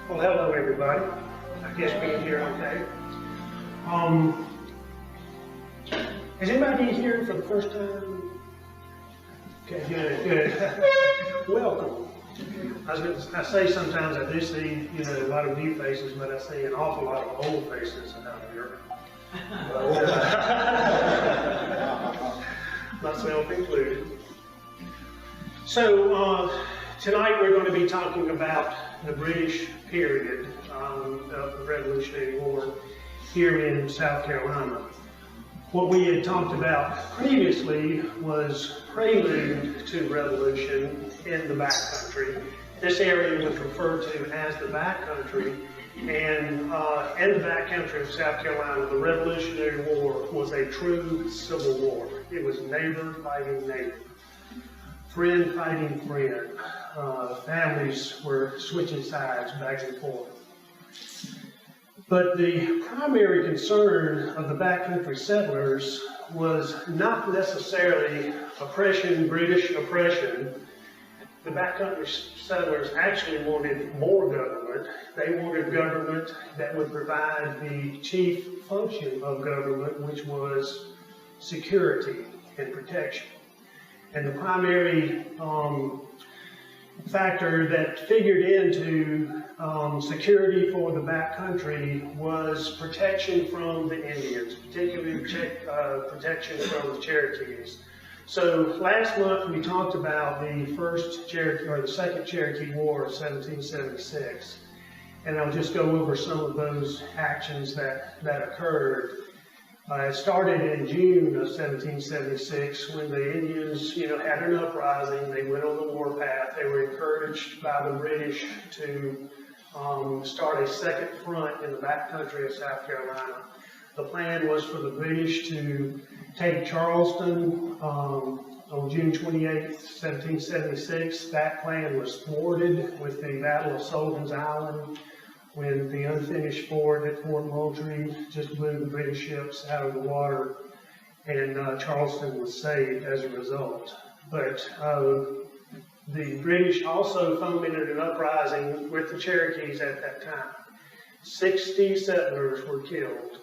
Well, hello everybody. I guess being here okay. Is anybody here for the first time? Okay, good. Welcome. I say sometimes I do see, a lot of new faces, but I see an awful lot of old faces out here. Myself included. So tonight we're going to be talking about the British period of the Revolutionary War here in South Carolina. What we had talked about previously was prelude to revolution in the backcountry. This area was referred to as the backcountry, and in the backcountry of South Carolina, the Revolutionary War was a true civil war. It was neighbor fighting neighbor, friend fighting friend. Families were switching sides back and forth. But the primary concern of the backcountry settlers was not necessarily oppression, British oppression. The backcountry settlers actually wanted more government. They wanted government that would provide the chief function of government, which was security and protection. And the primary factor that figured into security for the backcountry was protection from the Indians, particularly protection from the Cherokees. So last month we talked about the Second Cherokee War of 1776, and I'll just go over some of those actions that occurred. It started in June of 1776 when the Indians, had an uprising. They went on the warpath. They were encouraged by the British to start a second front in the backcountry of South Carolina. The plan was for the British to take Charleston on June 28, 1776. That plan was thwarted with the Battle of Sullivan's Island, when the unfinished fort at Fort Moultrie just blew the British ships out of the water, and Charleston was saved as a result. But the British also fomented an uprising with the Cherokees at that time. 60 settlers were killed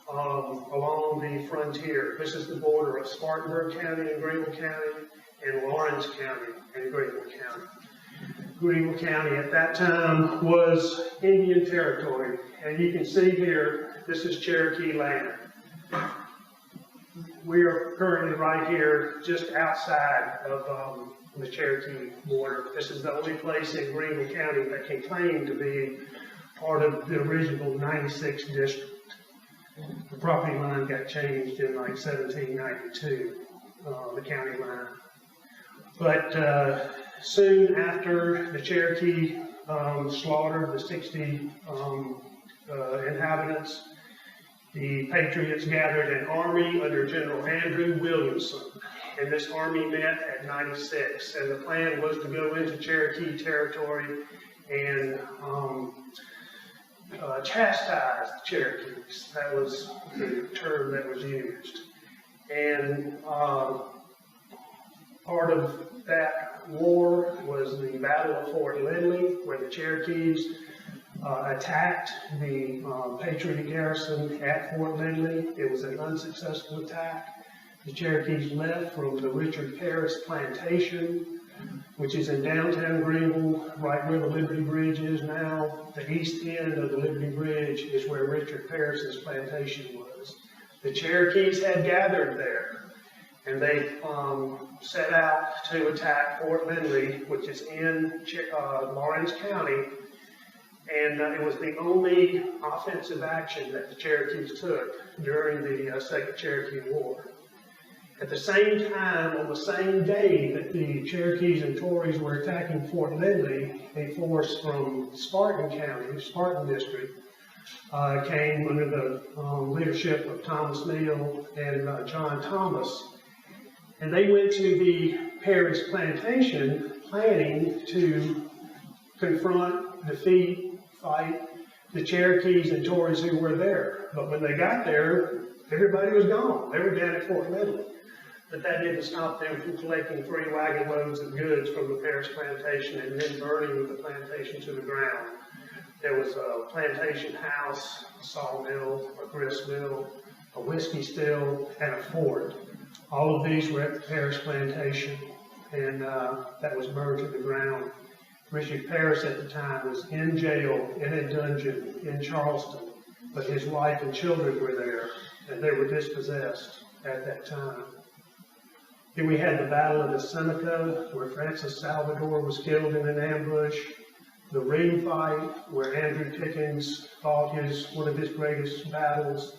along the frontier. This is the border of Spartanburg County and Greenville County, and Lawrence County and Greenville County. Greenville County at that time was Indian territory, and you can see here, this is Cherokee land. We are currently right here just outside of the Cherokee border. This is the only place in Greenville County that can claim to be part of the original 96 district. The property line got changed in like 1792, the county line. But soon after the Cherokee slaughtered the 60 inhabitants, the Patriots gathered an army under General Andrew Williamson. And this army met at 96. And the plan was to go into Cherokee territory and chastise the Cherokees. That was the term that was used. And part of that war was the Battle of Fort Lindley, where the Cherokees attacked the Patriot garrison at Fort Lindley. It was an unsuccessful attack. The Cherokees left from the Richard Paris plantation, which is in downtown Greenville, right where the Liberty Bridge is now. The east end of the Liberty Bridge is where Richard Paris's plantation was. The Cherokees had gathered there, and they set out to attack Fort Lindley, which is in Lawrence County, and it was the only offensive action that the Cherokees took during the Second Cherokee War. At the same time, on the same day that the Cherokees and Tories were attacking Fort Lindley, a force from Spartan County, Spartan District, came under the leadership of Thomas Neal and John Thomas. And they went to the Paris plantation planning to confront, defeat, fight the Cherokees and Tories who were there. But when they got there, everybody was gone. They were down at Fort Lindley. But that didn't stop them from collecting 3 wagon loads of goods from the Paris plantation and then burning the plantation to the ground. There was a plantation house, a sawmill, a grist mill, a whiskey still, and a fort. All of these were at the Paris plantation, and that was burned to the ground. Richard Paris at the time was in jail, in a dungeon in Charleston, but his wife and children were there, and they were dispossessed at that time. Then we had the Battle of the Seneca, where Francis Salvador was killed in an ambush. The ring fight, where Andrew Pickens fought one of his greatest battles.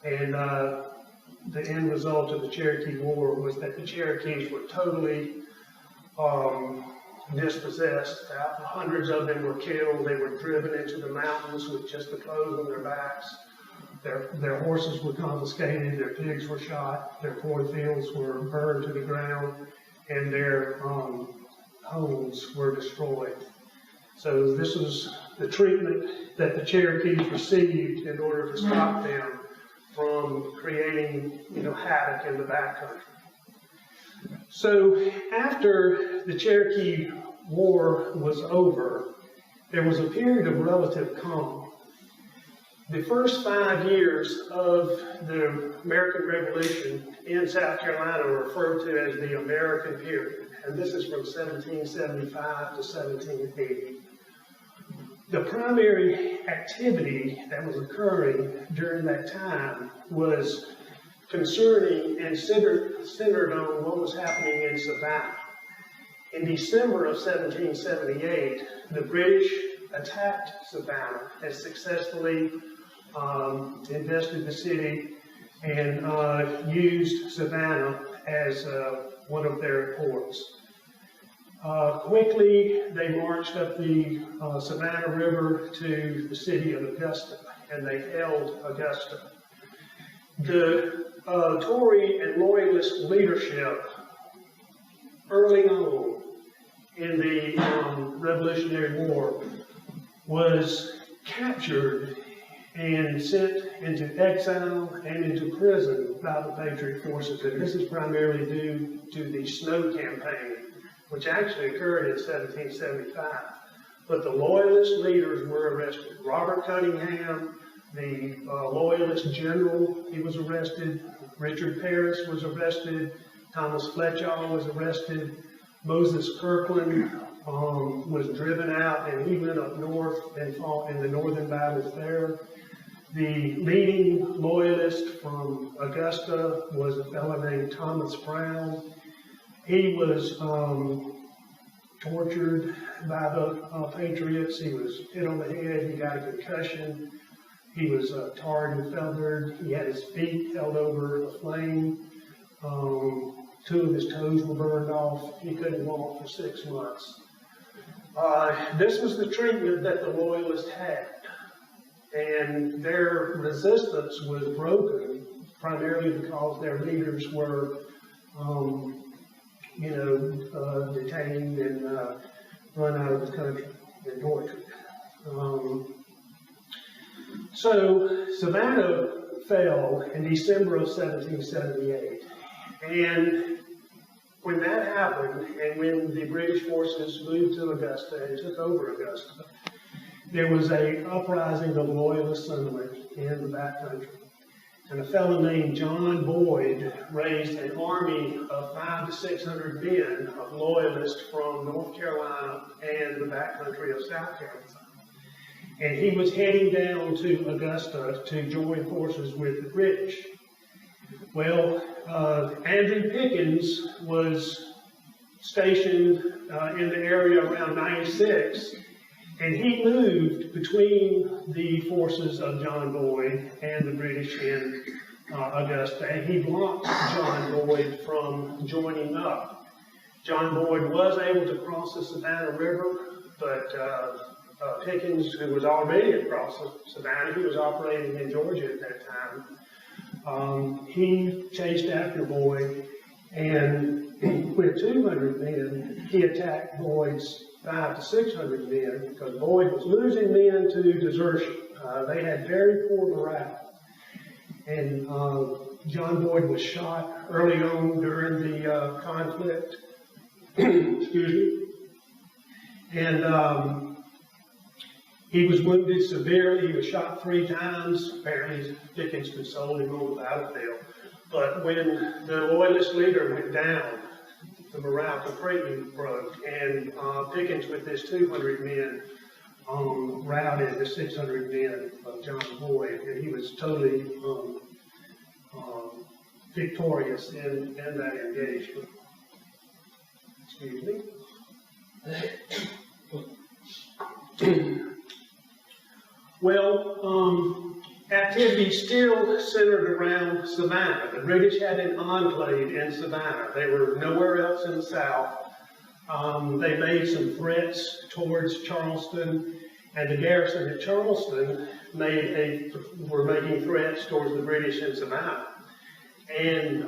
And the end result of the Cherokee War was that the Cherokees were totally dispossessed. Hundreds of them were killed. They were driven into the mountains with just the clothes on their backs. Their horses were confiscated, their pigs were shot, their cornfields were burned to the ground, and their homes were destroyed. So this was the treatment that the Cherokees received in order to stop them from creating, havoc in the backcountry. So after the Cherokee War was over, there was a period of relative calm. The first 5 years of the American Revolution in South Carolina are referred to as the American period, and this is from 1775 to 1780. The primary activity that was occurring during that time was concerning and centered on what was happening in Savannah. In December of 1778, the British attacked Savannah and successfully invested the city and used Savannah as one of their ports. Quickly, they marched up the Savannah River to the city of Augusta, and they held Augusta. The Tory and Loyalist leadership early on in the Revolutionary War was captured and sent into exile and into prison by the Patriot forces. And this is primarily due to the Snow Campaign, which actually occurred in 1775. But the Loyalist leaders were arrested. Robert Cunningham, the Loyalist general, he was arrested. Richard Paris was arrested. Thomas Fletcher was arrested. Moses Kirkland was driven out, and he went up north and fought in the northern battles there. The leading Loyalist from Augusta was a fellow named Thomas Brown. He was tortured by the Patriots. He was hit on the head. He got a concussion. He was tarred and feathered. He had his feet held over a flame. 2 of his toes were burned off. He couldn't walk for 6 months. This was the treatment that the Loyalists had. And their resistance was broken primarily because their leaders were detained and run out of the country and tortured. So Savannah fell in December of 1778. And when that happened, and when the British forces moved to Augusta and took over Augusta, there was an uprising of Loyalist sentiment in the backcountry. And a fellow named John Boyd raised an army of 500 to 600 men of Loyalists from North Carolina and the backcountry of South Carolina. And he was heading down to Augusta to join forces with the British. Well, Andrew Pickens was stationed in the area around 96, and he moved between the forces of John Boyd and the British in Augusta, and he blocked John Boyd from joining up. John Boyd was able to cross the Savannah River, but Pickens, who was already across the Savannah, he was operating in Georgia at that time, he chased after Boyd, and with 200 men, he attacked Boyd's 500 to 600 men, because Boyd was losing men to desertion. They had very poor morale. And John Boyd was shot early on during the conflict. Excuse me. And He was wounded severely. He was shot 3 times. Apparently, Pickens consoled him on the battlefield. But when the Loyalist leader went down, the morale completely broke, and Pickens, with his 200 men, routed the 600 men of John Boyd, and he was totally victorious in that engagement. Excuse me. Well, activity still centered around Savannah. The British had an enclave in Savannah. They were nowhere else in the South. They made some threats towards Charleston, and the garrison at Charleston were making threats towards the British in Savannah. And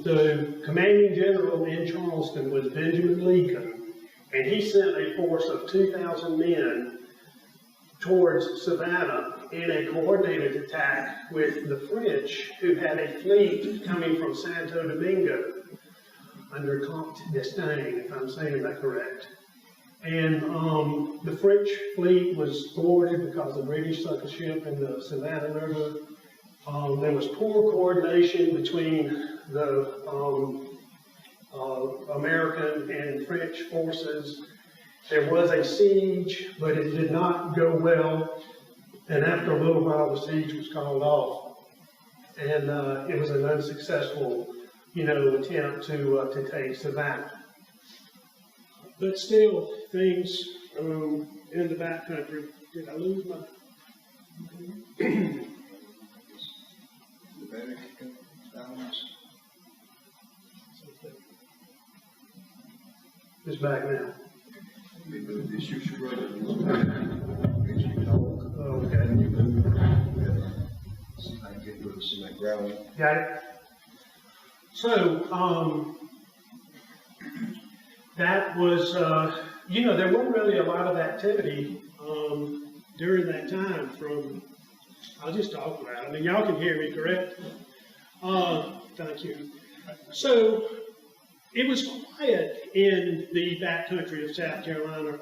the commanding general in Charleston was Benjamin Lincoln, and he sent a force of 2,000 men towards Savannah in a coordinated attack with the French, who had a fleet coming from Santo Domingo under Comte d'Estaing, if I'm saying that correct. And the French fleet was thwarted because the British sunk a ship in the Savannah River. There was poor coordination between the American and French forces. There was a siege, but it did not go well. And after a little while, the siege was called off. And it was an unsuccessful, attempt to take Savannah. But still, things in the backcountry. Did I lose my? It's back now. Okay. Got it. So, that was, there wasn't really a lot of activity during that time I'll just talk about it. I mean, y'all can hear me, correct? Thank you. So, it was quiet in the backcountry of South Carolina,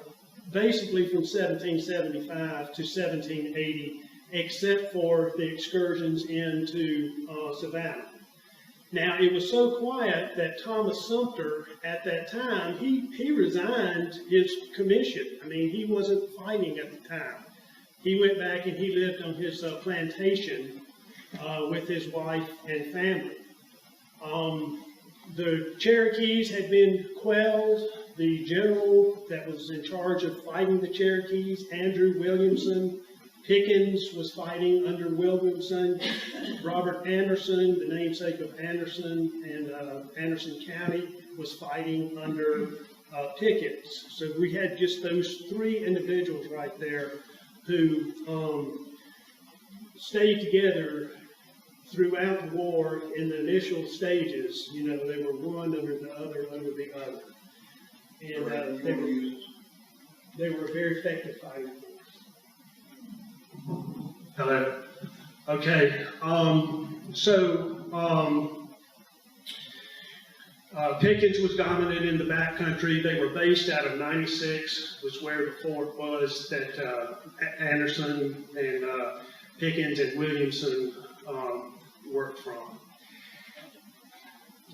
basically from 1775 to 1780, except for the excursions into Savannah. Now, it was so quiet that Thomas Sumter, at that time, he resigned his commission. I mean, he wasn't fighting at the time. He went back and he lived on his plantation with his wife and family. The Cherokees had been quelled. The general that was in charge of fighting the Cherokees, Andrew Williamson, Pickens was fighting under Williamson. Robert Anderson, the namesake of Anderson and Anderson County, was fighting under Pickens. So we had just those 3 individuals right there who stayed together throughout the war. In the initial stages. They were one over the other, And they were very effective fighting force. Hello. Okay. Pickens was dominant in the backcountry. They were based out of 96, was where the fort was that Anderson and Pickens and Williamson worked from.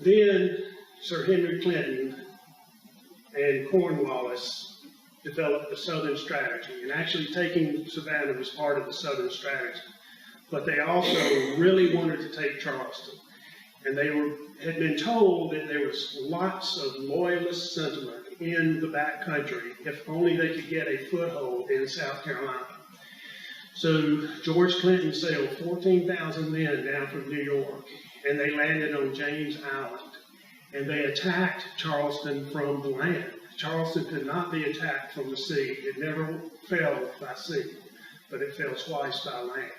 Then Sir Henry Clinton and Cornwallis developed the Southern strategy, and actually taking Savannah was part of the Southern strategy. But they also really wanted to take Charleston, and they had been told that there was lots of loyalist sentiment in the backcountry if only they could get a foothold in South Carolina. So George Clinton sailed 14,000 men down from New York, and they landed on James Island, and they attacked Charleston from the land. Charleston could not be attacked from the sea. It never fell by sea, but it fell twice by land.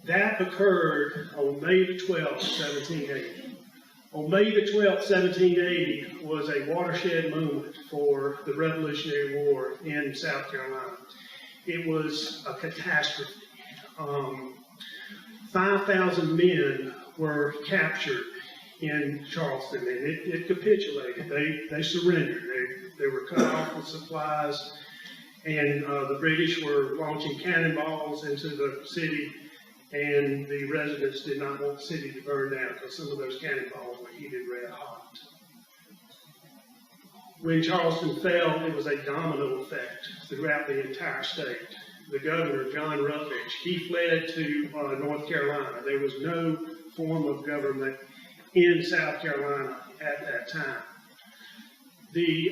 That occurred on May the 12th, 1780. On May the 12th, 1780 was a watershed moment for the Revolutionary War in South Carolina. It was a catastrophe. 5,000 men were captured in Charleston, and it capitulated. They surrendered. They were cut off with supplies, And the British were launching cannonballs into the city, and the residents did not want the city to burn down because some of those cannonballs were heated red hot. When Charleston fell, it was a domino effect throughout the entire state. The governor, John Rutledge, he fled to North Carolina. There was no form of government in South Carolina at that time. The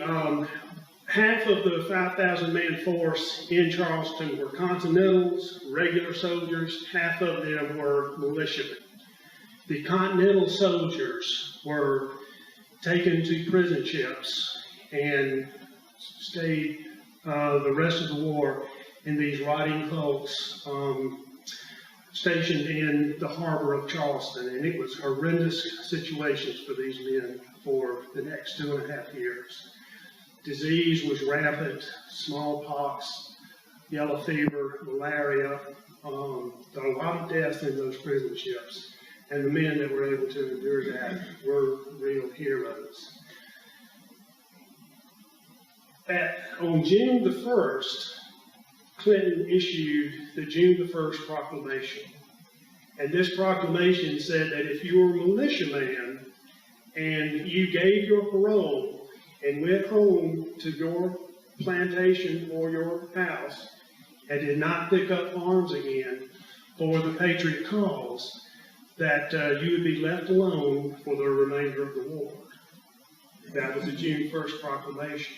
half of the 5,000-man force in Charleston were Continentals, regular soldiers. Half of them were militiamen. The Continental soldiers were taken to prison ships and stayed the rest of the war in these rotting hulks stationed in the harbor of Charleston. And it was horrendous situations for these men for the next 2.5 years. Disease was rampant: smallpox, yellow fever, malaria. There were a lot of deaths in those prison ships. And the men that were able to endure that were real heroes. On June the 1st, Clinton issued the June the 1st Proclamation. And this proclamation said that if you were a militiaman and you gave your parole and went home to your plantation or your house and did not pick up arms again for the patriot cause, that you would be left alone for the remainder of the war. That was the June 1st Proclamation.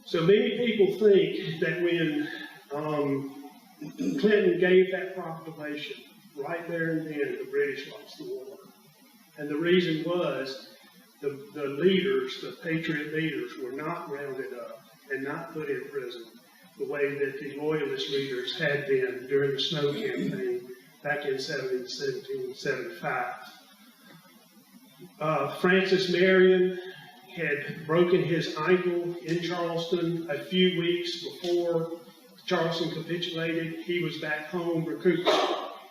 So many people think that when Clinton gave that proclamation, right there and then, the British lost the war. And the reason was the leaders, the patriot leaders, were not rounded up and not put in prison the way that the loyalist leaders had been during the Snow campaign back in 1775. Francis Marion had broken his ankle in Charleston a few weeks before Charleston capitulated. He was back home recuperating.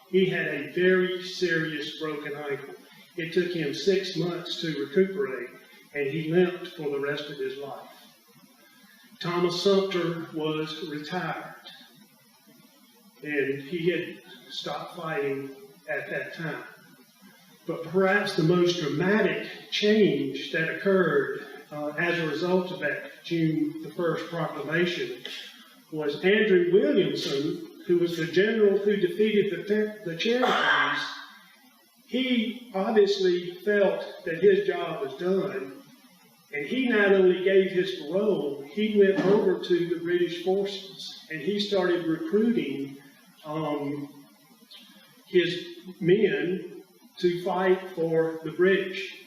He had a very serious broken ankle. It took him 6 months to recuperate, and he limped for the rest of his life. Thomas Sumter was retired, and he had stopped fighting at that time. But perhaps the most dramatic change that occurred as a result of that June the 1st Proclamation was Andrew Williamson, who was the general who defeated the Cherokees. He obviously felt that his job was done, and he not only gave his parole, he went over to the British forces, and he started recruiting his men to fight for the British.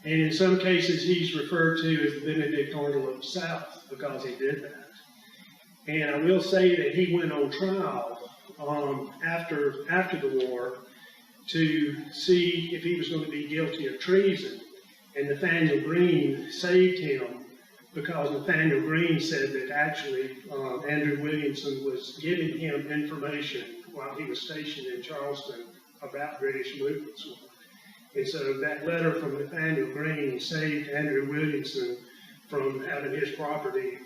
And in some cases, he's referred to as the Benedict Arnold of the South because he did that. And I will say that he went on trial after the war to see if he was going to be guilty of treason. And Nathaniel Greene saved him because Nathaniel Greene said that actually Andrew Williamson was giving him information while he was stationed in Charleston about British movements. And so that letter from Nathaniel Greene saved Andrew Williamson from having his property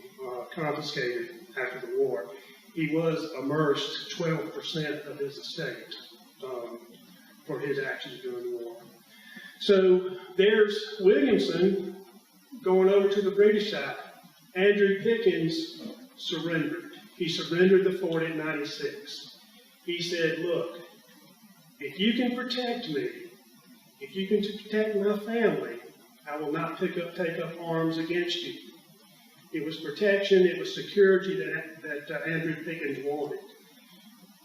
confiscated after the war. He was immersed 12% of his estate for his actions during the war. So there's Williamson going over to the British side. Andrew Pickens surrendered. He surrendered the fort in 96. He said, look, if you can protect me, if you can protect my family, I will not take up arms against you. It was protection, it was security that Andrew Pickens wanted.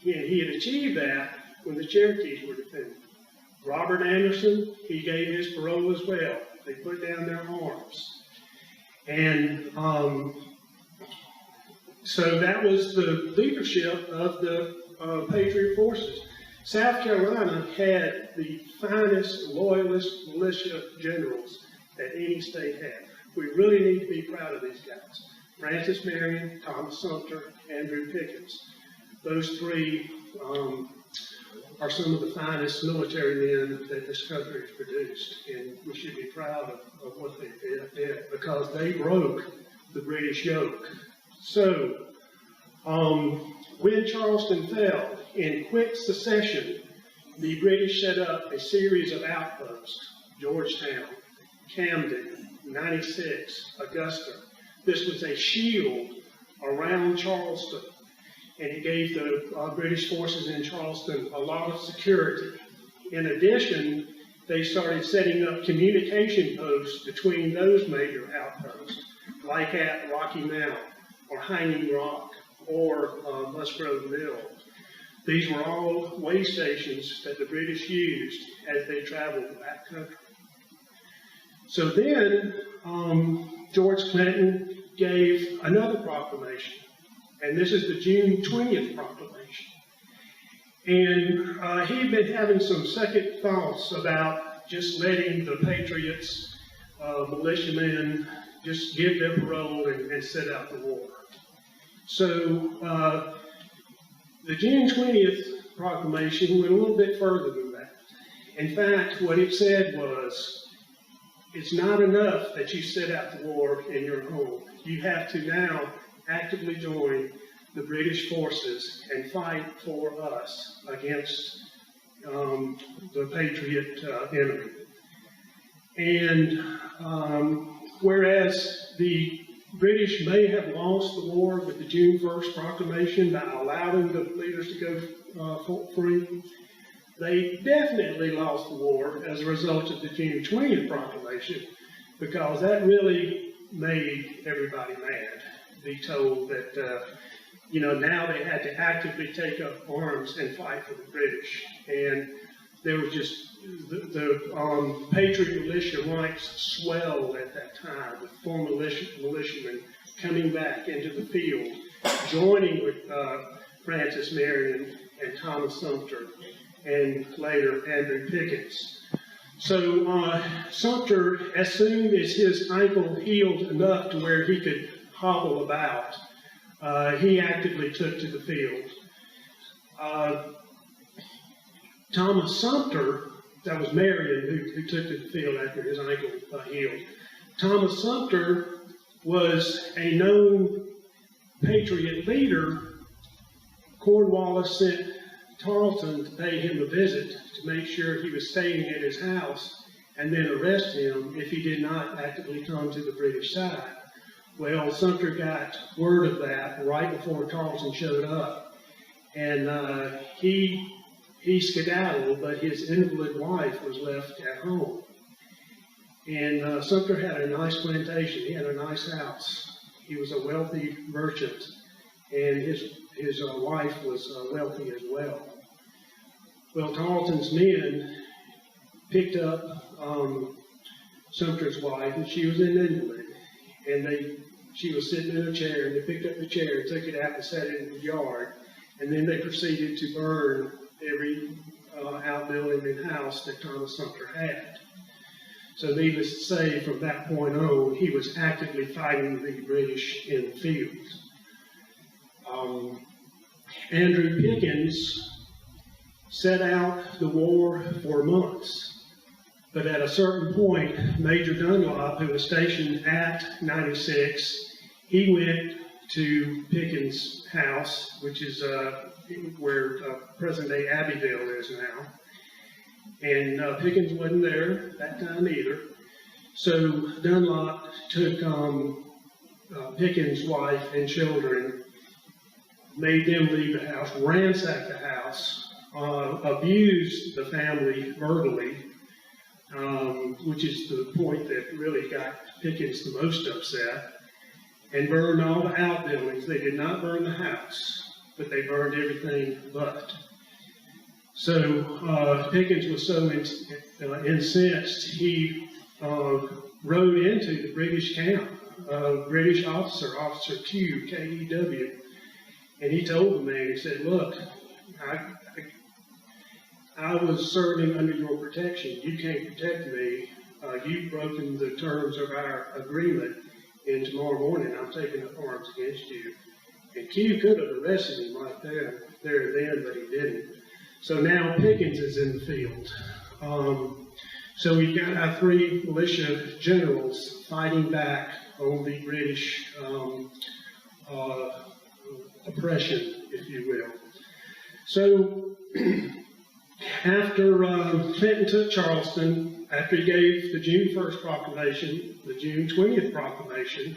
And he had achieved that when the Cherokees were defended. Robert Anderson, he gave his parole as well. They put down their arms. And so that was the leadership of the Patriot forces. South Carolina had the finest loyalist militia generals that any state had. We really need to be proud of these guys. Francis Marion, Thomas Sumter, Andrew Pickens. Those three are some of the finest military men that this country has produced. And we should be proud of what they did because they broke the British yoke. So, When Charleston fell, in quick succession, the British set up a series of outposts: Georgetown, Camden, 96, Augusta. This was a shield around Charleston, and it gave the British forces in Charleston a lot of security. In addition, they started setting up communication posts between those major outposts, like at Rocky Mount, or Hanging Rock, or Musgrove Mill. These were all way stations that the British used as they traveled the backcountry. So then, George Clinton gave another proclamation, and this is the June 20th proclamation. And he'd been having some second thoughts about just letting the patriots, militiamen, just give their parole and sit out the war. So the June 20th proclamation went a little bit further than that. In fact, what it said was, it's not enough that you sit out the war in your home. You have to now actively join the British forces and fight for us against the patriot enemy. And whereas the British may have lost the war with the June 1st proclamation by allowing the leaders to go free, they definitely lost the war as a result of the June 20th proclamation, because that really made everybody mad. Be told that, now they had to actively take up arms and fight for the British. And there was just, the Patriot militia ranks swelled at that time, with former militiamen coming back into the field, joining with Francis Marion and Thomas Sumter, and later Andrew Pickens. So Sumter, as soon as his ankle healed enough to where he could hobble about, he actively took to the field. Thomas Sumter, that was Marion who took to the field after his ankle healed. Thomas Sumter was a known Patriot leader. Cornwallis sent Tarleton to pay him a visit to make sure he was staying at his house and then arrest him if he did not actively come to the British side. Well, Sumter got word of that right before Tarleton showed up, and he skedaddled, but his invalid wife was left at home. And Sumter had a nice plantation. He had a nice house. He was a wealthy merchant, and his wife was wealthy as well. Well, Tarleton's men picked up Sumter's wife, and she was an invalid, and she was sitting in a chair, and they picked up the chair, took it out and set it in the yard, and then they proceeded to burn every outbuilding and house that Thomas Sumter had. So needless to say, from that point on, he was actively fighting the British in the field. Andrew Pickens set out the war for months, but at a certain point, Major Dunlop, who was stationed at 96, he went to Pickens' house, which is where present-day Abbeville is now, and Pickens wasn't there that time either. So Dunlop took Pickens' wife and children, made them leave the house, ransacked the house, abused the family verbally, which is the point that really got Pickens the most upset, and burned all the outbuildings. They did not burn the house, but they burned everything but. So Pickens was so incensed, he rode into the British camp, British officer, Officer Q, K-E-W, and he told the man, he said, look, I was serving under your protection. You can't protect me. You've broken the terms of our agreement, and tomorrow morning I'm taking up arms against you. And Q could have arrested him right there and then, but he didn't. So now Pickens is in the field. So we've got our three militia generals fighting back on the British oppression, if you will. So after Clinton took Charleston, after he gave the June 1st proclamation, the June 20th proclamation,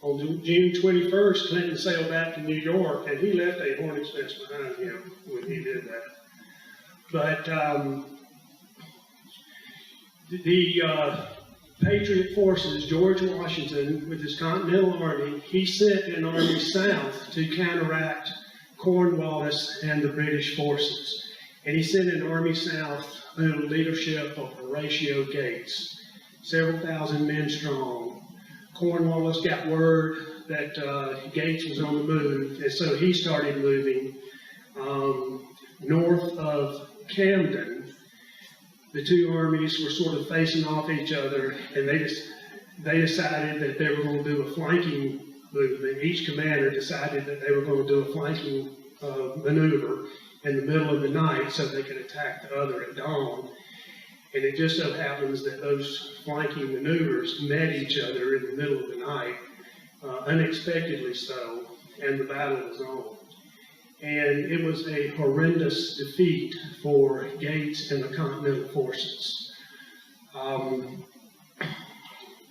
on June 21st, Clinton sailed back to New York, and he left a hornet's nest behind him when he did that. But the Patriot forces, George Washington, with his Continental Army, he sent an army south to counteract Cornwallis and the British forces. And he sent an army south under the leadership of Horatio Gates, several thousand men strong. Cornwallis got word that Gates was on the move, and so he started moving north of Camden. The two armies were sort of facing off each other, and they decided that they were going to do a flanking movement. Each commander decided that they were going to do a flanking maneuver in the middle of the night so they could attack the other at dawn. And it just so happens that those flanking maneuvers met each other in the middle of the night, unexpectedly so, and the battle was on. And it was a horrendous defeat for Gates and the Continental forces.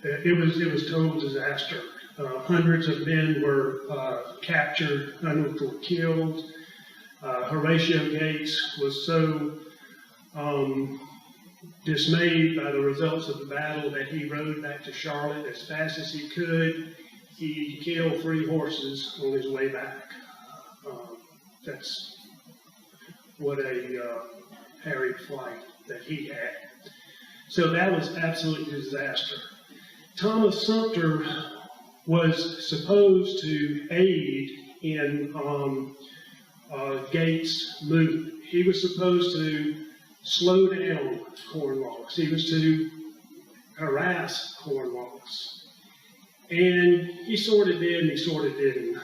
It was total disaster. Hundreds of men were captured, hundreds were killed. Horatio Gates was so dismayed by the results of the battle that he rode back to Charlotte as fast as he could. He killed 3 horses on his way back. That's what a harried flight that he had. So that was absolute disaster. Thomas Sumter was supposed to aid in Gates' movement. He was supposed to slow down Cornwallis. He was to harass Cornwallis. And he sort of did and he sort of didn't.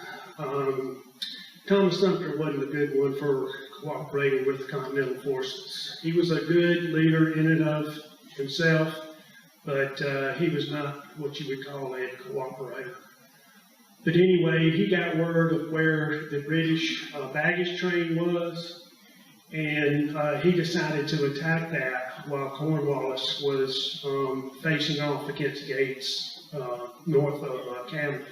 Thomas Sumter wasn't a good one for cooperating with the Continental forces. He was a good leader in and of himself, but he was not what you would call a cooperator. But anyway, he got word of where the British baggage train was, and he decided to attack that while Cornwallis was facing off against Gates north of Camden.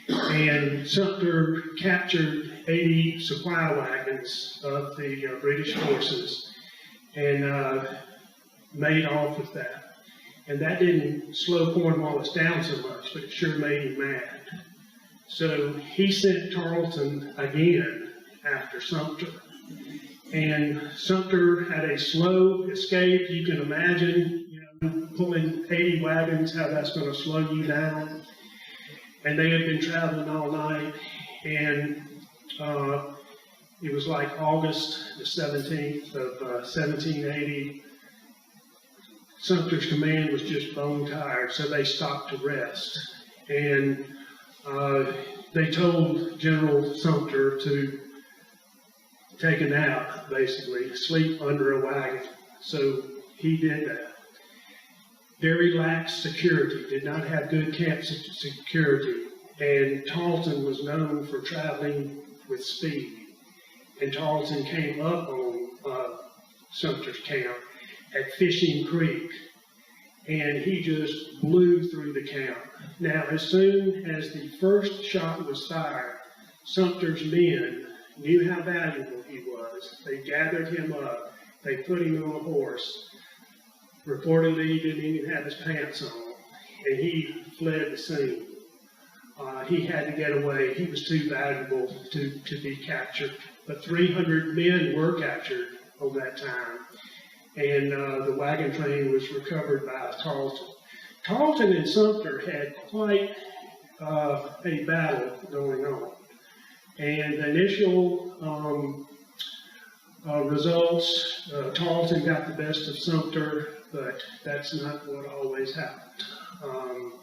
And Sumter captured 80 supply wagons of the British forces and made off with that. And that didn't slow Cornwallis down so much, but it sure made him mad. So he sent Tarleton again after Sumter. And Sumter had a slow escape. You can imagine, pulling 80 wagons, how that's going to slow you down. And they had been traveling all night, and it was like August the 17th of 1780. Sumter's command was just bone tired, so they stopped to rest. And they told General Sumter to take a nap, basically, sleep under a wagon. So he did that. Very lax security, did not have good camp security, and Tarleton was known for traveling with speed. And Tarleton came up on Sumter's camp at Fishing Creek, and he just blew through the camp. Now, as soon as the first shot was fired, Sumter's men knew how valuable he was. They gathered him up, they put him on a horse. Reportedly, he didn't even have his pants on, and he fled the scene. He had to get away. He was too valuable to be captured. But 300 men were captured on that time, and the wagon train was recovered by Tarleton. Tarleton and Sumter had quite a battle going on, and the initial results, Tarleton got the best of Sumter, but that's not what always happened.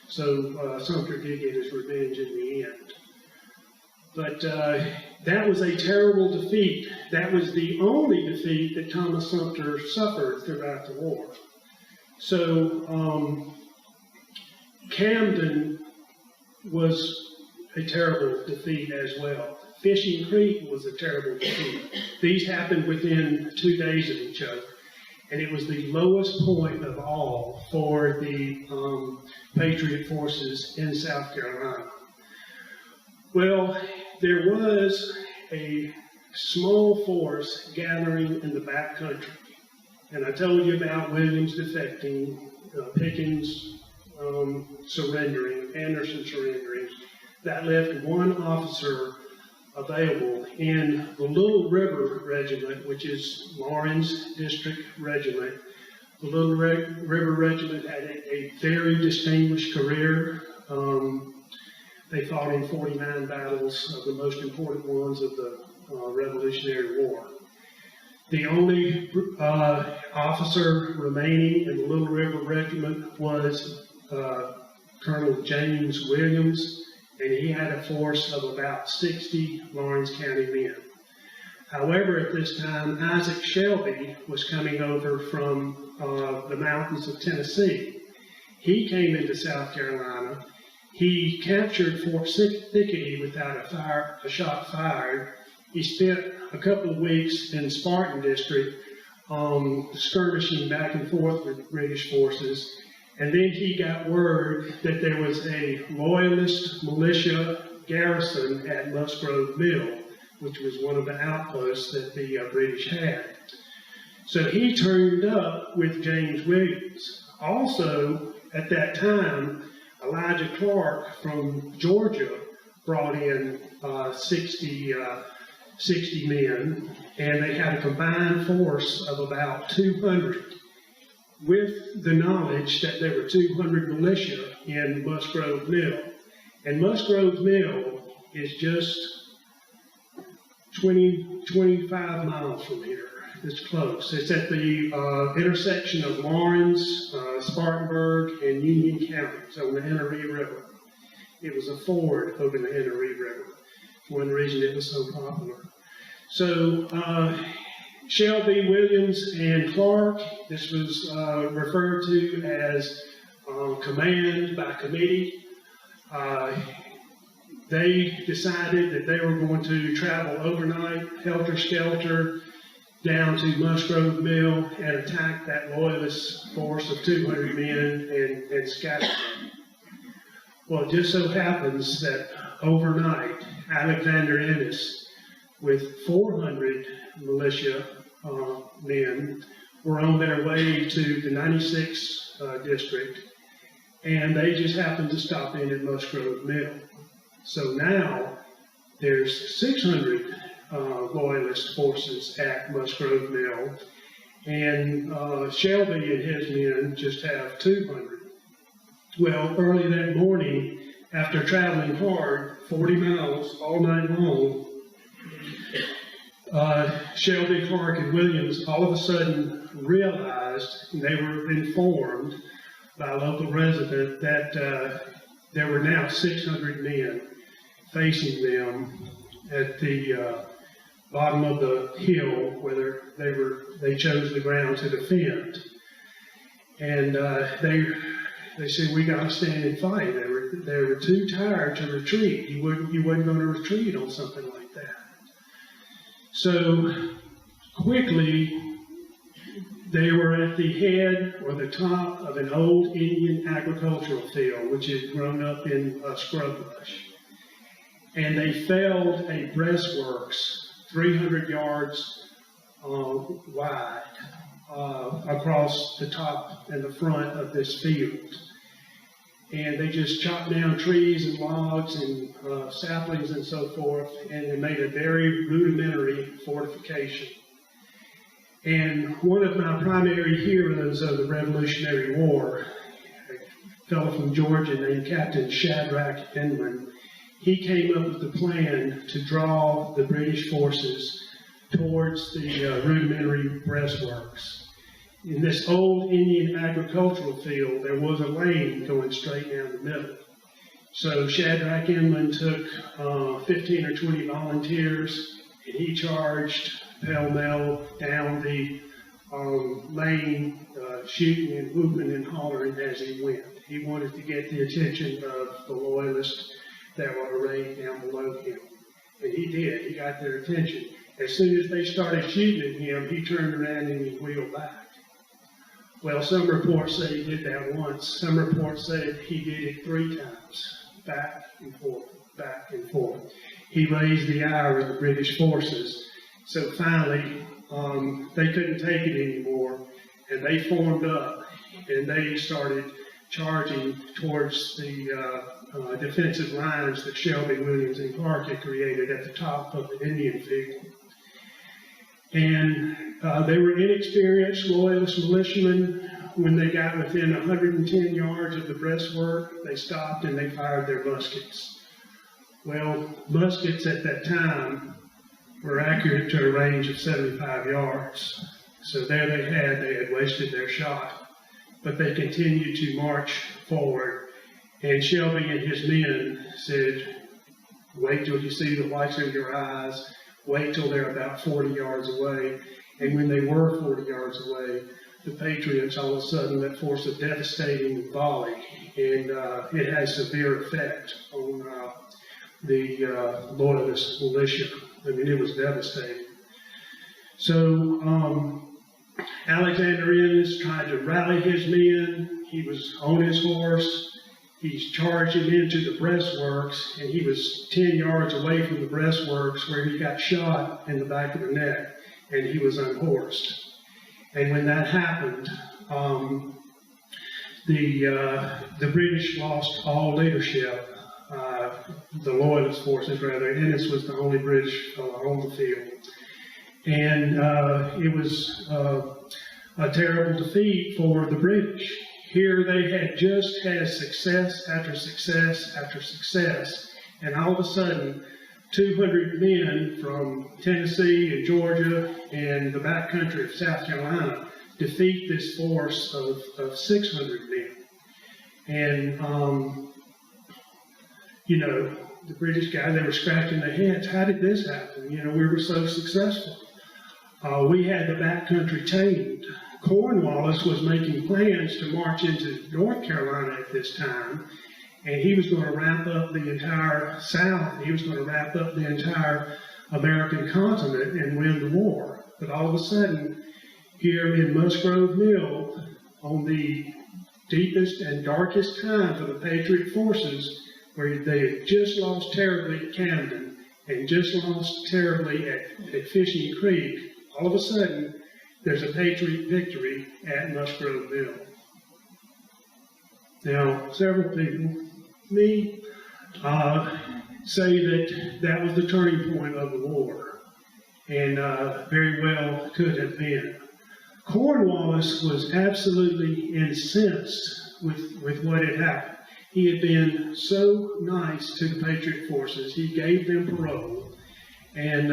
So Sumter did get his revenge in the end. But that was a terrible defeat. That was the only defeat that Thomas Sumter suffered throughout the war. So Camden was a terrible defeat as well. Fishing Creek was a terrible defeat. These happened within 2 days of each other. And it was the lowest point of all for the Patriot forces in South Carolina. Well, there was a small force gathering in the backcountry. And I told you about Williams defecting, Pickens surrendering, Anderson surrendering. That left one officer available in the Little River Regiment, which is Lawrence District Regiment. The Little River Regiment had a very distinguished career. They fought in 49 battles, of the most important ones of the Revolutionary War. The only officer remaining in the Little River Regiment was Colonel James Williams, and he had a force of about 60 Lawrence County men. However, at this time, Isaac Shelby was coming over from the mountains of Tennessee. He came into South Carolina. He captured Fort Thickety without a shot fired. He spent a couple of weeks in Spartan District skirmishing back and forth with British forces. And then he got word that there was a loyalist militia garrison at Musgrove Mill, which was one of the outposts that the British had. So he turned up with James Williams. Also, at that time, Elijah Clark from Georgia brought in 60 men, and they had a combined force of about 200. With the knowledge that there were 200 militia in Musgrove Mill. And Musgrove Mill is just 25 miles from here. It's close. It's at the intersection of Lawrence, Spartanburg, and Union counties on the Henry River. It was a ford over the Henry River. One reason it was so popular. So, Shelby, Williams, and Clark, this was referred to as command by committee. They decided that they were going to travel overnight, helter-skelter, down to Musgrove Mill and attack that loyalist force of 200 men and scatter them. Well, it just so happens that overnight, Alexander Ennis, with 400 militia men, were on their way to the 96th district, and they just happened to stop in at Musgrove Mill. So now there's 600 loyalist forces at Musgrove Mill, and Shelby and his men just have 200. Well, early that morning, after traveling hard, 40 miles all night long, Shelby, Clark, and Williams all of a sudden realized, and they were informed by a local resident, that there were now 600 men facing them at the bottom of the hill where they chose the ground to defend. And they said, "We got to stand and fight." They were too tired to retreat. You wasn't going to retreat on something like that. So quickly, they were at the head or the top of an old Indian agricultural field, which had grown up in scrub brush. And they felled a breastworks 300 yards wide across the top and the front of this field. And they just chopped down trees and logs and saplings and so forth, and they made a very rudimentary fortification. And one of my primary heroes of the Revolutionary War, a fellow from Georgia named Captain Shadrach Inman, he came up with the plan to draw the British forces towards the rudimentary breastworks. In this old Indian agricultural field, there was a lane going straight down the middle. So Shadrach Inman took 15 or 20 volunteers, and he charged pell-mell down the lane, shooting and whooping and hollering as he went. He wanted to get the attention of the loyalists that were arrayed down below him. And he did. He got their attention. As soon as they started shooting at him, he turned around and he wheeled back. Well, some reports say he did that once. Some reports say he did it 3 times, back and forth, back and forth. He raised the ire of the British forces. So finally, they couldn't take it anymore, and they formed up, and they started charging towards the defensive lines that Shelby, Williams, and Clark had created at the top of the Indian field. And they were inexperienced loyalist militiamen. When they got within 110 yards of the breastwork, they stopped and they fired their muskets. Well, muskets at that time were accurate to a range of 75 yards. So there they had wasted their shot. But they continued to march forward. And Shelby and his men said, wait till you see the whites of your eyes. Wait till they're about 40 yards away. And when they were 40 yards away, the Patriots all of a sudden let forth a devastating volley. And it had severe effect on the loyalist militia. I mean, it was devastating. So Alexander Ennis tried to rally his men. He was on his horse. He's charging into the breastworks, and he was 10 yards away from the breastworks where he got shot in the back of the neck, and he was unhorsed. And when that happened, the British lost all leadership, the loyalist forces rather. Ennis was the only British fellow on the field. And it was a terrible defeat for the British. Here they had just had success after success after success, and all of a sudden, 200 men from Tennessee and Georgia and the backcountry of South Carolina defeat this force of 600 men. And, you know, the British guys, they were scratching their heads. How did this happen? You know, we were so successful. We had the backcountry tamed. Cornwallis was making plans to march into North Carolina at this time, and he was going to wrap up the entire South. He was going to wrap up the entire American continent and win the war. But all of a sudden, here in Musgrove Mill, on the deepest and darkest time for the Patriot forces, where they had just lost terribly at Camden and just lost terribly at Fishing Creek, all of a sudden, there's a Patriot victory at Musgrove Mill. Now, several people, me, say that was the turning point of the war, and very well could have been. Cornwallis was absolutely incensed with what had happened. He had been so nice to the Patriot forces. He gave them parole, and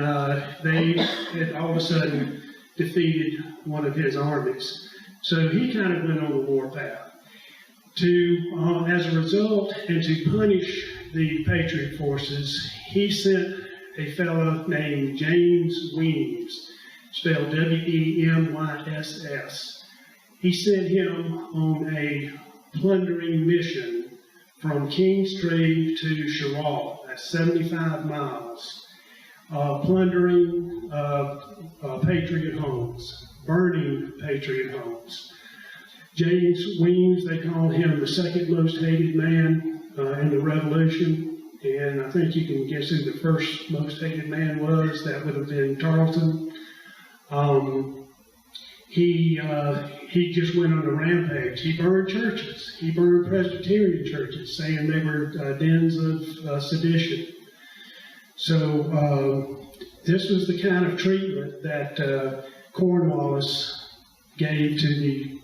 they had all of a sudden defeated one of his armies. So he kind of went on the warpath. As a result, and to punish the Patriot forces, he sent a fellow named James Weems, spelled W-E-M-Y-S-S. He sent him on a plundering mission from Kingstree to Sherrall. That's 75 miles. Plundering Patriot homes, burning Patriot homes. James Weems, they called him the second most hated man in the Revolution, and I think you can guess who the first most hated man was. That would have been Tarleton. He just went on a rampage. He burned churches. He burned Presbyterian churches, saying they were dens of sedition. So this was the kind of treatment that Cornwallis gave to the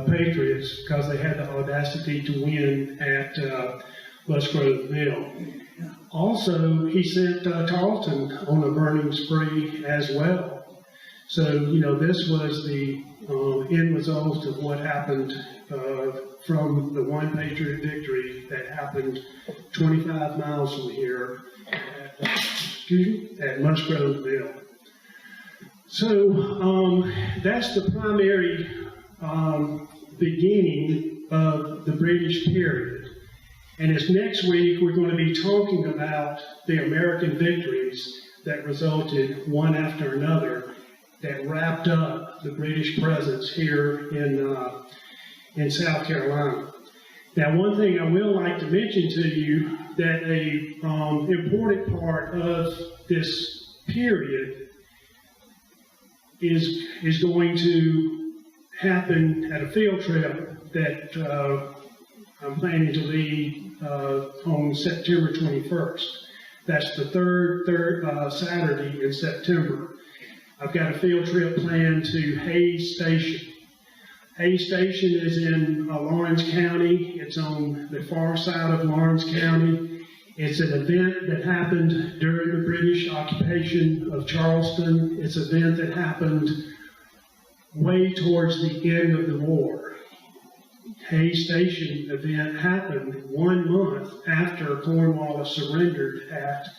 Patriots because they had the audacity to win at Musgrove Mill. Also, he sent Tarleton on a burning spree as well. So, you know, this was the end result of what happened from the one Patriot victory that happened 25 miles from here at Musgrove Mill. So that's the primary beginning of the British period. And this next week, we're going to be talking about the American victories that resulted one after another that wrapped up the British presence here in South Carolina. Now, one thing I will like to mention to you, that a important part of this period is going to happen at a field trip that I'm planning to lead on September 21st. That's the third Saturday in September. I've got a field trip planned to Hays Station. Hays Station is in Lawrence County. It's on the far side of Lawrence County. It's an event that happened during the British occupation of Charleston. It's an event that happened way towards the end of the war. Hays Station event happened 1 month after Cornwallis surrendered at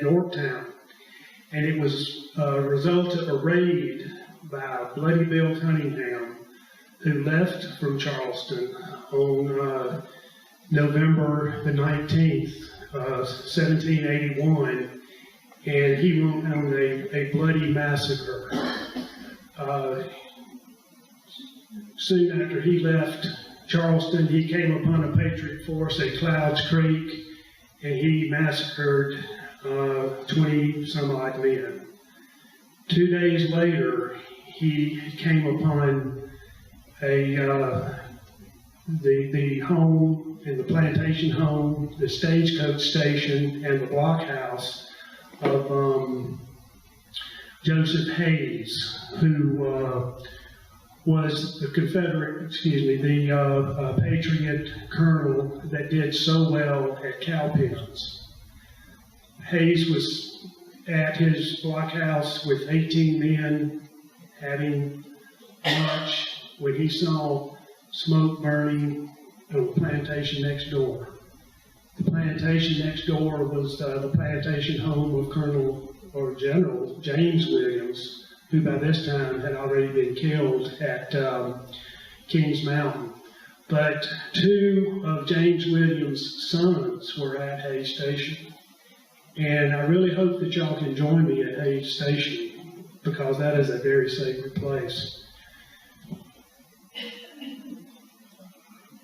Yorktown. And it was a result of a raid by Bloody Bill Cunningham, who left from Charleston on November the 19th, 1781, and he went on a bloody massacre. Soon after he left Charleston, he came upon a Patriot force at Clouds Creek, and he massacred 20-some-odd men. 2 days later, he came upon the home and the plantation home, the stagecoach station, and the blockhouse of Joseph Hays, who was the Patriot colonel that did so well at Cowpens. Hays was at his blockhouse with 18 men having lunch when he saw smoke burning on the plantation next door. The plantation next door was the plantation home of Colonel or General James Williams, who by this time had already been killed at Kings Mountain. But 2 of James Williams' sons were at Hays Station. And I really hope that y'all can join me at Hays Station, because that is a very sacred place.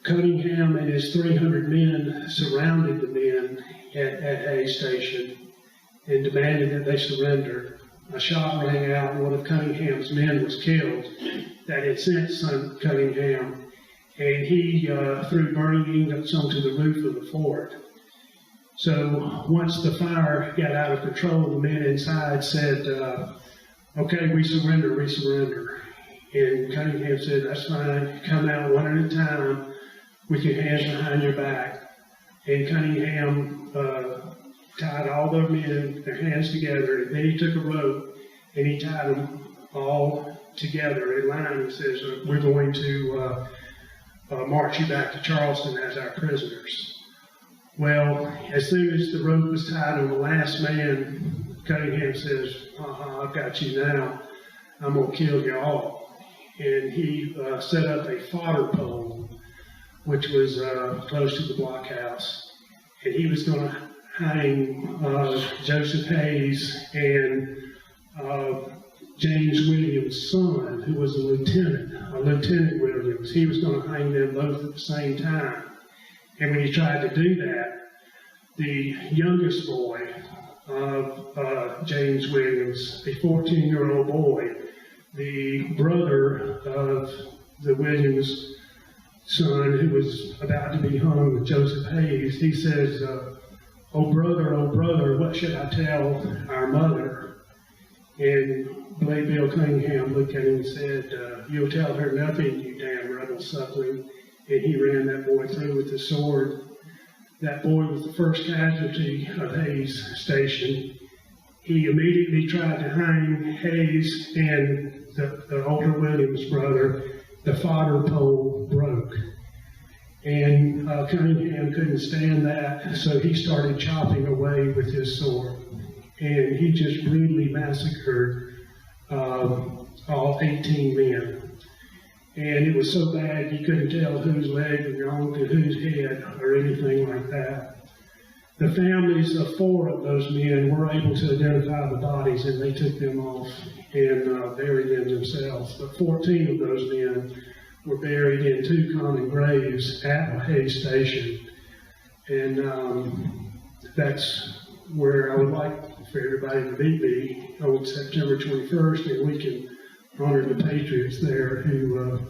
Cunningham and his 300 men surrounded the men at Hays Station and demanded that they surrender. A shot rang out, and one of Cunningham's men was killed that had sent son Cunningham, and he threw burning ingots onto the roof of the fort. So once the fire got out of control, the men inside said, okay, we surrender. And Cunningham said, that's fine, come out one at a time with your hands behind your back. And Cunningham tied all the men, their hands together, and then he took a rope and he tied them all together in line and says, we're going to march you back to Charleston as our prisoners. Well, as soon as the rope was tied on the last man, Cunningham says, I've got you now. I'm going to kill you all. And he set up a fodder pole, which was close to the blockhouse. And he was going to hang Joseph Hays and James Williams' son, who was a Lieutenant Williams. He was going to hang them both at the same time. And when he tried to do that, the youngest boy of James Williams, a 14-year-old boy, the brother of the Williams son who was about to be hung with Joseph Hays, he says, oh brother, what should I tell our mother? And Bloody Bill Cunningham looked at him and said, you'll tell her nothing, you damn rebel suckling. And he ran that boy through with his sword. That boy was the first casualty of Hays Station. He immediately tried to hang Hays and the older Williams brother. The fodder pole broke. And Cunningham couldn't stand that, so he started chopping away with his sword. And he just brutally massacred all 18 men. And it was so bad you couldn't tell whose leg belonged to whose head or anything like that. The families of 4 of those men were able to identify the bodies, and they took them off and buried them themselves. But 14 of those men were buried in 2 common graves at a hay station. And that's where I would like for everybody to meet me on September 21st, and we can honor the patriots there who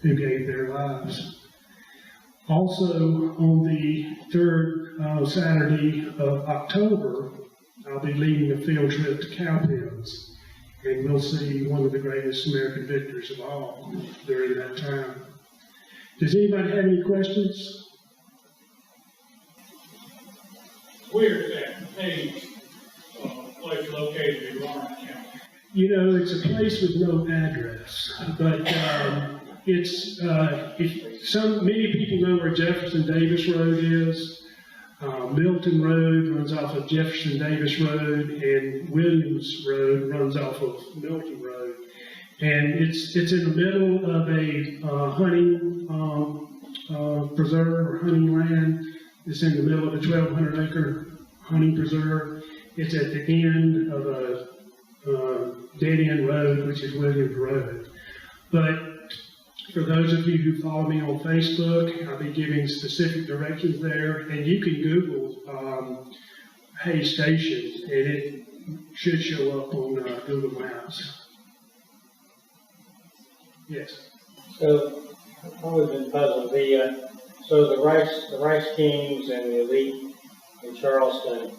gave their lives. Also, on the 3rd Saturday of October, I'll be leading a field trip to Cowpens, and we'll see one of the greatest American victories of all during that time. Does anybody have any questions? Where is that page place located in Lawrence County? You know, it's a place with no address, but many people know where Jefferson Davis Road is. Milton Road runs off of Jefferson Davis Road, and Williams Road runs off of Milton Road. And it's in the middle of a hunting preserve or hunting land. It's in the middle of a 1,200-acre hunting preserve. It's at the end of a dead-end road, which is Williams Road. But for those of you who follow me on Facebook, I'll be giving specific directions there, and you can Google Hay Station, and it should show up on Google Maps. Yes. So I've always been puzzled. So the Rice Kings and the elite in Charleston,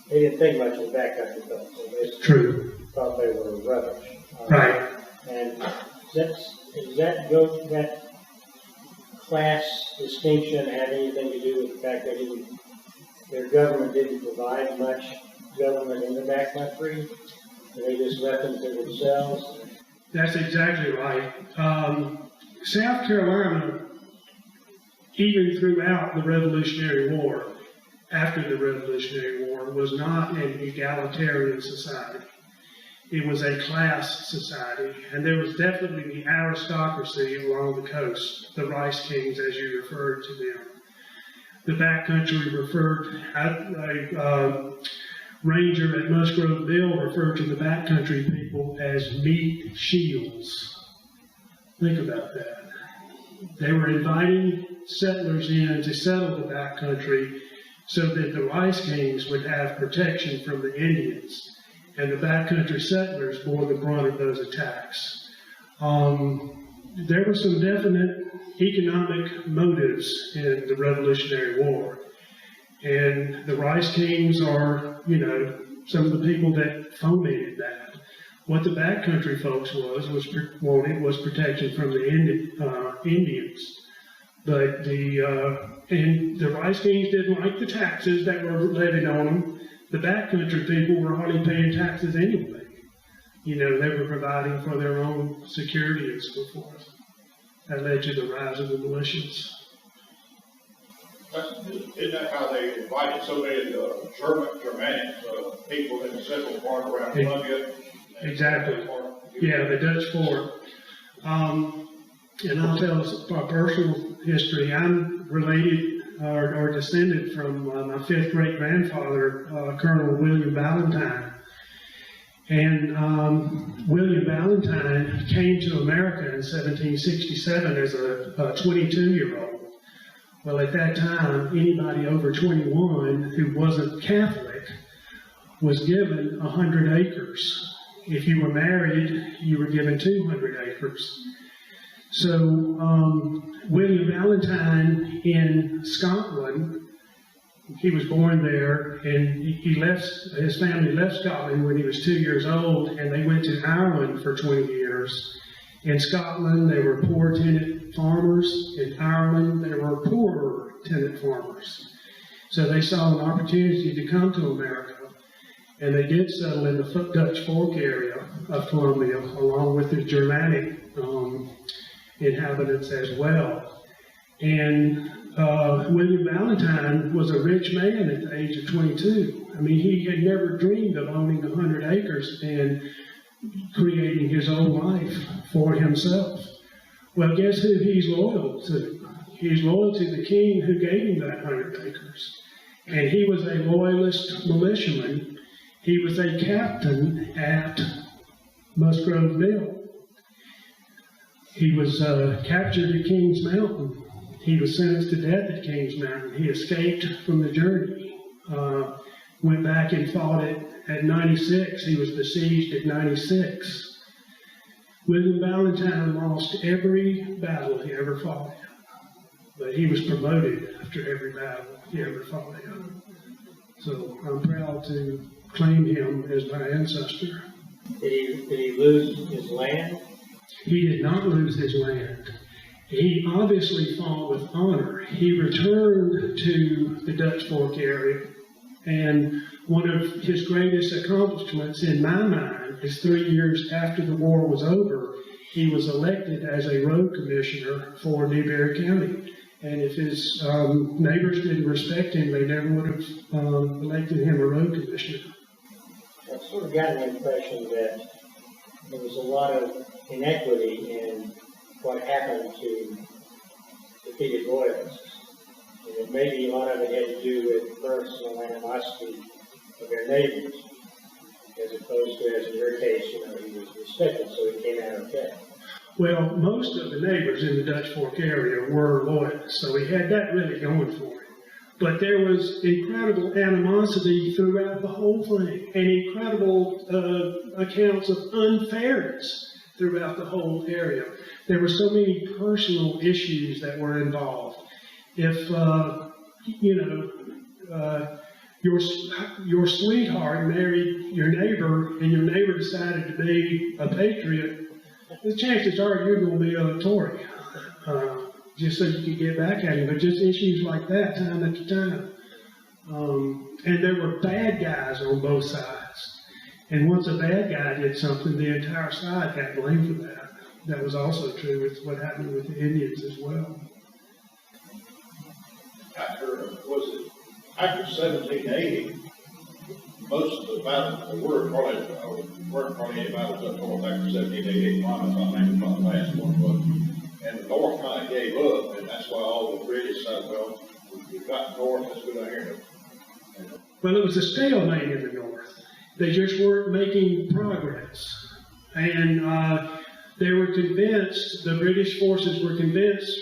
they didn't think much of the backcountry folks. So they True. thought they were rubbish. Right. And that class distinction have anything to do with the fact that their government didn't provide much government in the backcountry? They just left them to themselves? That's exactly right. South Carolina, even throughout the Revolutionary War, after the Revolutionary War, was not an egalitarian society. It was a class society, and there was definitely the aristocracy along the coast, the Rice Kings, as you referred to them. The backcountry ranger at Musgrove Mill referred to the backcountry people as meat shields. Think about that. They were inviting settlers in to settle the backcountry so that the Rice Kings would have protection from the Indians. And the backcountry settlers bore the brunt of those attacks. There were some definite economic motives in the Revolutionary War. And the Rice Kings are, some of the people that fomented that. What the backcountry folks wanted was protection from the Indians. But the Rice Kings didn't like the taxes that were levied on them. The backcountry people were hardly paying taxes anyway. They were providing for their own security and so forth. That led to the rise of the militias. Isn't that how they invited so many Germanic people in the central part around Columbia? Exactly. Yeah, the Dutch fort. And I'll tell us our personal history. I'm related or descended from my 5th great-grandfather, Colonel William Ballantyne. And William Ballantyne came to America in 1767 as a 22-year-old. Well, at that time, anybody over 21 who wasn't Catholic was given 100 acres. If you were married, you were given 200 acres. So William Ballantyne in Scotland, he was born there, and his family left Scotland when he was 2 years old, and they went to Ireland for 20 years. In Scotland, they were poor tenant farmers. In Ireland, they were poorer tenant farmers. So they saw an opportunity to come to America, and they did settle in the Dutch Fork area of Columbia, along with the Germanic inhabitants as well. And William Ballantyne was a rich man at the age of 22. I mean, he had never dreamed of owning 100 acres and creating his own life for himself. Well, guess who he's loyal to? He's loyal to the king who gave him that 100 acres. And he was a loyalist militiaman. He was a captain at Musgrove Mill. He was captured at Kings Mountain. He was sentenced to death at Kings Mountain. He escaped from the journey, went back and fought it at 96. He was besieged at 96. William Valentine lost every battle he ever fought in, but he was promoted after every battle he ever fought in. So I'm proud to claim him as my ancestor. Did he lose his land? He did not lose his land. He obviously fought with honor. He returned to the Dutch Fork area, and one of his greatest accomplishments in my mind is 3 years after the war was over, he was elected as a road commissioner for Newberry County. And if his neighbors didn't respect him, they never would have elected him a road commissioner. I've sort of gotten the impression that there was a lot of inequity in what happened to defeated loyalists. And that maybe a lot of it had to do with personal animosity of their neighbors, as opposed to, as in your case, he was respected, so he came out okay. Well, most of the neighbors in the Dutch Fork area were loyalists, so he had that really going for him. But there was incredible animosity throughout the whole thing, and incredible accounts of unfairness throughout the whole area. There were so many personal issues that were involved. If, your sweetheart married your neighbor, and your neighbor decided to be a patriot, the chances are you're going to be a Tory, just so you can get back at him. But just issues like that, time after time. And there were bad guys on both sides. And once a bad guy did something, the entire side got blamed for that. That was also true with what happened with the Indians as well. After 1780, most of the battles, there weren't probably any battles up north after 1788. I think was the last one, but and the North kind of gave up, and that's why all the British said, well, we've got north, let's go down here. Well, it was a stalemate in the North. They just weren't making progress. And they were convinced, the British forces were convinced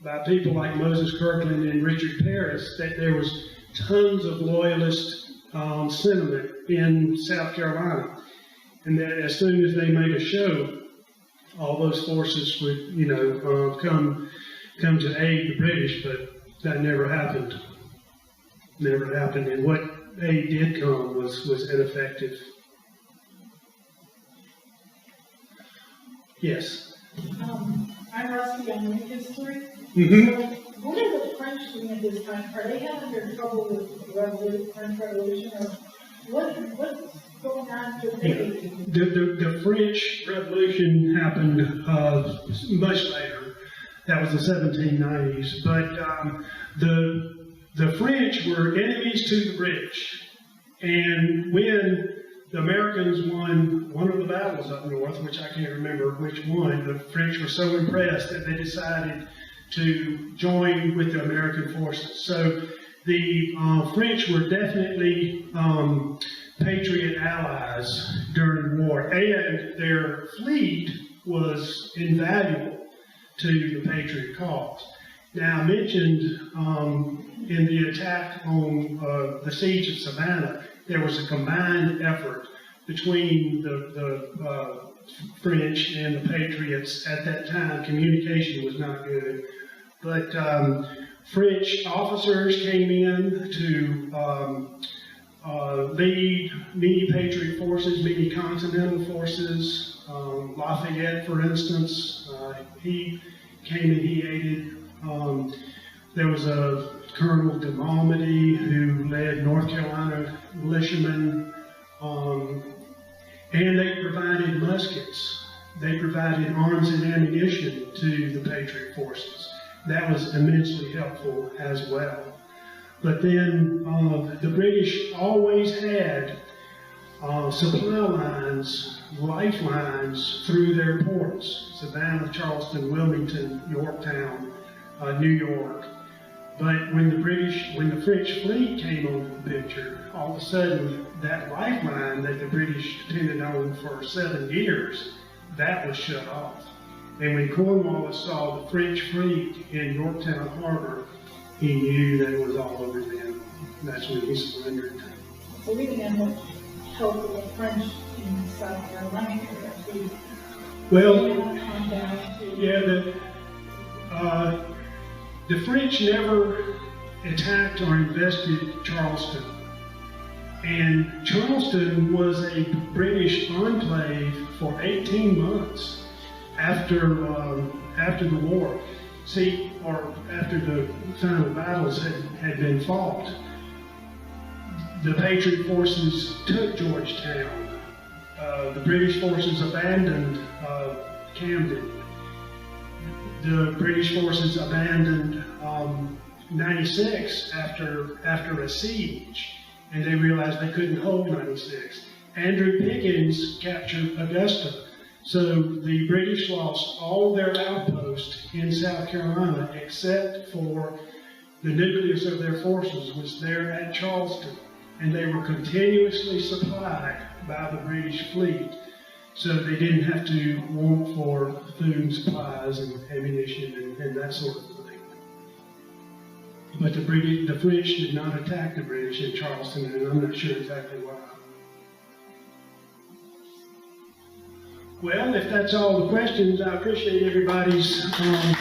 by people like Moses Kirkland and Richard Paris that there was tons of loyalist sentiment in South Carolina. And that as soon as they made a show, all those forces would, come to aid the British, but that never happened. Never happened. And what aid did come was ineffective. Yes. I'm rusty on history. Mm-hmm. So what are the French doing at this time? Are they having their trouble with the French Revolution, or what's going on to The French Revolution happened much later. That was the 1790s. But the French were enemies to the British. And when the Americans won one of the battles up north, which I can't remember which one, the French were so impressed that they decided to join with the American forces. So the French were definitely Patriot allies during the war, and their fleet was invaluable to the Patriot cause. Now, I mentioned in the attack on the siege of Savannah, there was a combined effort between the French and the Patriots at that time. Communication was not good. But French officers came in to lead many Patriot forces, many Continental forces. Lafayette, for instance, he came and he aided. There was a Colonel de Malmedy who led North Carolina militiamen, and they provided muskets. They provided arms and ammunition to the Patriot forces. That was immensely helpful as well. But then the British always had supply lines, lifelines through their ports, Savannah, Charleston, Wilmington, Yorktown, New York. But when the French fleet came onto the picture, all of a sudden that lifeline that the British depended on for 7 years, that was shut off. And when Cornwallis saw the French fleet in Yorktown Harbor, he knew that it was all over them. That's when he surrendered. So we didn't have much help with the French in South Carolina. Well, On down to. yeah, the French never attacked or invested Charleston. And Charleston was a British enclave for 18 months after the war. See, or after the final battles had been fought. The Patriot forces took Georgetown. The British forces abandoned Camden. The British forces abandoned 96 after a siege, and they realized they couldn't hold 96. Andrew Pickens captured Augusta. So the British lost all their outposts in South Carolina except for the nucleus of their forces was there at Charleston, and they were continuously supplied by the British fleet. So they didn't have to want for food supplies and ammunition and that sort of thing. But the French did not attack the British in Charleston, and I'm not sure exactly why. Well, if that's all the questions, I appreciate everybody's attention.